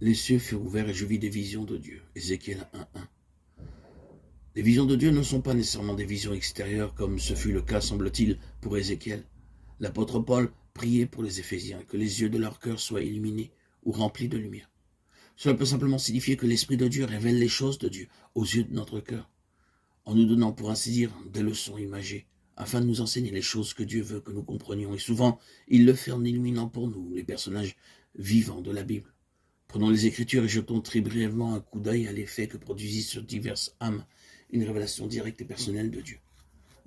Les cieux furent ouverts et je vis des visions de Dieu. Ézéchiel 1:1. Les visions de Dieu ne sont pas nécessairement des visions extérieures comme ce fut le cas, semble-t-il, pour Ézéchiel. L'apôtre Paul priait pour les Éphésiens que les yeux de leur cœur soient illuminés ou remplis de lumière. Cela peut simplement signifier que l'Esprit de Dieu révèle les choses de Dieu aux yeux de notre cœur, en nous donnant, pour ainsi dire, des leçons imagées, afin de nous enseigner les choses que Dieu veut que nous comprenions. Et souvent, il le fait en illuminant pour nous les personnages vivants de la Bible. Prenons les Écritures et jetons très brièvement un coup d'œil à l'effet que produisit sur diverses âmes une révélation directe et personnelle de Dieu.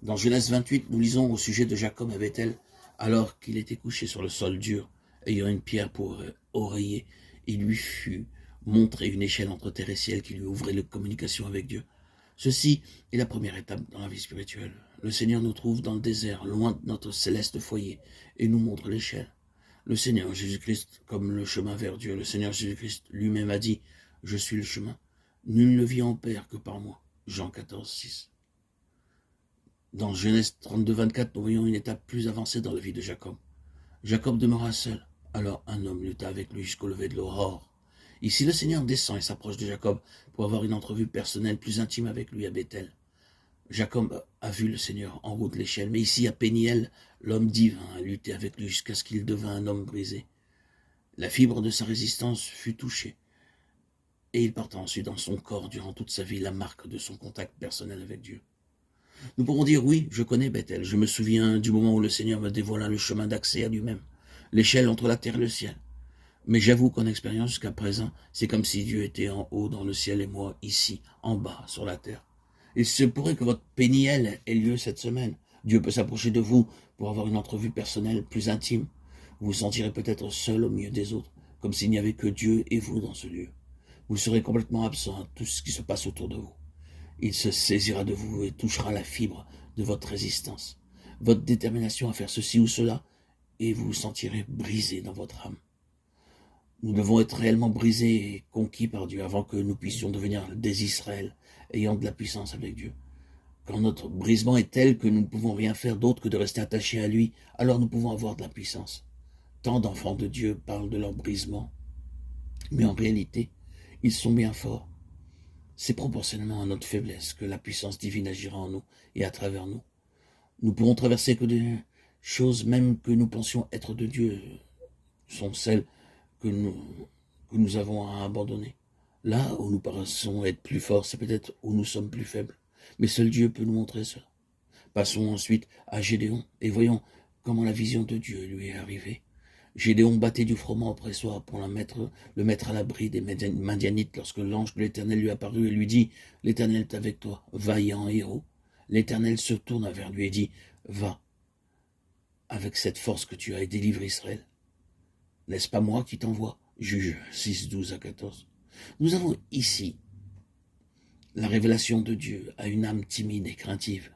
Dans Genèse 28, nous lisons au sujet de Jacob à Bethel, alors qu'il était couché sur le sol dur, ayant une pierre pour oreiller, il lui fut montré une échelle entre terre et ciel qui lui ouvrait la communication avec Dieu. Ceci est la première étape dans la vie spirituelle. Le Seigneur nous trouve dans le désert, loin de notre céleste foyer, et nous montre l'échelle. Le Seigneur Jésus-Christ comme le chemin vers Dieu. Le Seigneur Jésus-Christ lui-même a dit « Je suis le chemin. Nul ne vit en Père que par moi. » Jean 14:6. Dans Genèse 32:24, nous voyons une étape plus avancée dans la vie de Jacob. Jacob demeura seul. Alors un homme lutta avec lui jusqu'au lever de l'aurore. Ici, le Seigneur descend et s'approche de Jacob pour avoir une entrevue personnelle plus intime avec lui à Bethel. Jacob a vu le Seigneur en haut de l'échelle, mais ici à Péniel, l'homme divin a lutté avec lui jusqu'à ce qu'il devint un homme brisé. La fibre de sa résistance fut touchée, et il porta ensuite dans son corps durant toute sa vie la marque de son contact personnel avec Dieu. Nous pourrons dire, oui, je connais Bethel, je me souviens du moment où le Seigneur me dévoila le chemin d'accès à lui-même, l'échelle entre la terre et le ciel. Mais j'avoue qu'en expérience jusqu'à présent, c'est comme si Dieu était en haut dans le ciel et moi ici, en bas, sur la terre. Il se pourrait que votre Péniel ait lieu cette semaine. Dieu peut s'approcher de vous pour avoir une entrevue personnelle plus intime. Vous vous sentirez peut-être seul au milieu des autres, comme s'il n'y avait que Dieu et vous dans ce lieu. Vous serez complètement absent à tout ce qui se passe autour de vous. Il se saisira de vous et touchera la fibre de votre résistance, votre détermination à faire ceci ou cela, et vous vous sentirez brisé dans votre âme. Nous devons être réellement brisés et conquis par Dieu avant que nous puissions devenir des Israël, ayant de la puissance avec Dieu. Quand notre brisement est tel que nous ne pouvons rien faire d'autre que de rester attachés à lui, alors nous pouvons avoir de la puissance. Tant d'enfants de Dieu parlent de leur brisement, mais en réalité, ils sont bien forts. C'est proportionnellement à notre faiblesse que la puissance divine agira en nous et à travers nous. Nous pourrons traverser que des choses même que nous pensions être de Dieu sont celles que nous avons à abandonner. Là où nous paraissons être plus forts, c'est peut-être où nous sommes plus faibles. Mais seul Dieu peut nous montrer cela. Passons ensuite à Gédéon et voyons comment la vision de Dieu lui est arrivée. Gédéon battait du froment oppressoire pour le mettre à l'abri des Madianites lorsque l'ange de l'Éternel lui apparut et lui dit « L'Éternel est avec toi, vaillant héros. » L'Éternel se tourna vers lui et dit « Va, avec cette force que tu as, et délivre Israël. N'est-ce pas moi qui t'envoie ?» Juge 6:12-14. Nous avons ici la révélation de Dieu à une âme timide et craintive.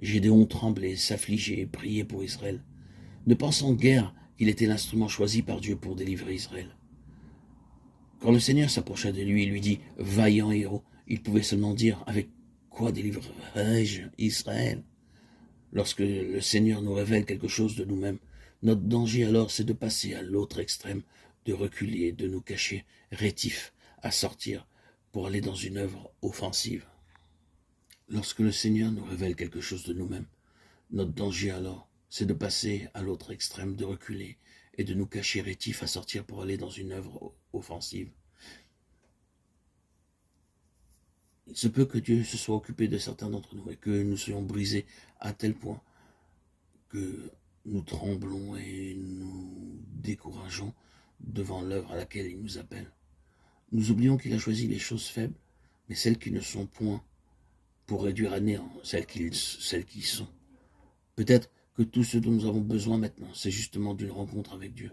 Gédéon tremblait, s'affligeait et priait pour Israël, ne pensant guère qu'il était l'instrument choisi par Dieu pour délivrer Israël. Quand le Seigneur s'approcha de lui et lui dit « Vaillant héros », il pouvait seulement dire « Avec quoi délivrerai-je Israël ?» Lorsque le Seigneur nous révèle quelque chose de nous-mêmes, notre danger alors c'est de passer à l'autre extrême, de reculer, de nous cacher, rétifs à sortir pour aller dans une œuvre offensive. Lorsque le Seigneur nous révèle quelque chose de nous-mêmes, notre danger alors, c'est de passer à l'autre extrême, de reculer et de nous cacher rétifs à sortir pour aller dans une œuvre offensive. Il se peut que Dieu se soit occupé de certains d'entre nous et que nous soyons brisés à tel point que nous tremblons et nous décourageons devant l'œuvre à laquelle il nous appelle. Nous oublions qu'il a choisi les choses faibles, mais celles qui ne sont point, pour réduire à néant celles qui sont. Peut-être que tout ce dont nous avons besoin maintenant, c'est justement d'une rencontre avec Dieu.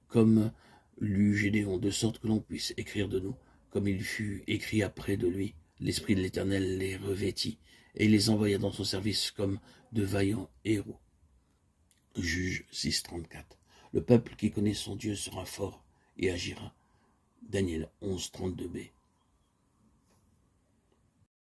Comme lut Gédéon, de sorte que l'on puisse écrire de nous, comme il fut écrit après de lui, l'Esprit de l'Éternel les revêtit, et il les envoya dans son service comme de vaillants héros. Juge 6:34. Le peuple qui connaît son Dieu sera fort et agira. Daniel 11:32b.